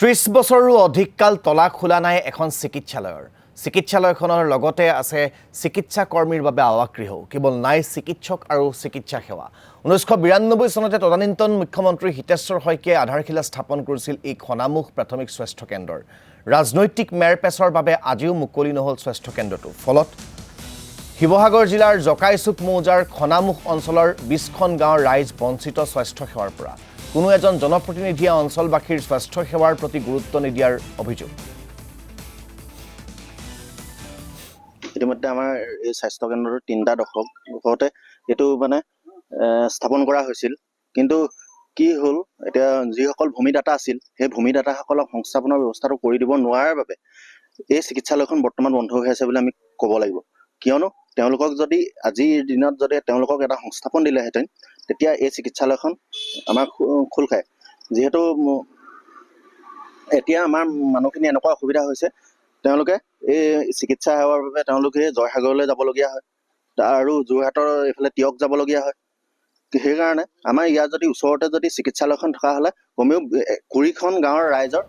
30 বছৰো অধিক কাল তলা খোলা নাই এখন চিকিৎসালয়ৰ চিকিৎসালয়খনৰ লগতে আছে চিকিৎসা কৰ্মীৰ বাবে আৱাসগৃহও কেৱল নাই চিকিৎসক আৰু চিকিৎসা সেৱা 1992 চনতে তদানীন্তন মুখ্যমন্ত্ৰী হিতেশ্বৰ শইকীয়াই আধাৰশিলা স্থাপন কৰিছিল এই খনামুখ প্ৰাথমিক স্বাস্থ্য কেন্দ্ৰৰ ৰাজনৈতিক মেৰপেছৰ বাবে আজিও মুকলি নহল স্বাস্থ্য কেন্দ্ৰটো ফলত শিৱসাগৰ জিলাৰ জকাইচুক মৌজাৰ খনামুখ অঞ্চলৰ 20খন গাঁৱৰ ৰাইজ বঞ্চিত স্বাস্থ্য সেৱাৰ পৰা কোনো এজন জনপ্ৰতিনিধিয়ে অঞ্চলবাসীৰ স্বাস্থ্য সেৱাৰ প্ৰতি গুৰুত্ব নিদিয়াৰ অভিযোগ ইতিমধ্যে আমাৰ এই স্বাস্থ্য কেন্দ্ৰটো 3টা দশকতে এইটো মানে স্থাপন কৰা হৈছিল কিন্তু কি হ'ল এতিয়া যিসকল ভূমিদাতা আছিল সেই ভূমিদাতাসকলক সংস্থাপনৰ ব্যৱস্থাটো কৰি দিব নোৱাৰাৰ বাবে এই চিকিৎসালয়খন বৰ্তমান বন্ধ হৈ আছে বুলি আমি ক'ব লাগিব কিয়নো তেওঁলোকক যদি আজিৰ দিনত যদি তেওঁলোকক এটা সংস্থাপন দিলেহেঁতেন তেতিয়া এই চিকিৎসালয়খন আমাৰ খোল খায় যেহেতু এতিয়া আমাৰ মানুহখিনি এনেকুৱা অসুবিধা হৈছে তেওঁলোকে এই চিকিৎসা সেৱাৰ বাবে তেওঁলোকে জয়সাগৰলৈ যাবলগীয়া হয় আৰু যোৰহাটৰ এইফালে তিয়ক যাবলগীয়া হয় সেইকাৰণে আমাৰ ইয়াত যদি ওচৰতে যদি চিকিৎসালয়খন থকা হ'লে কমেও 20খন গাঁৱৰ ৰাইজৰ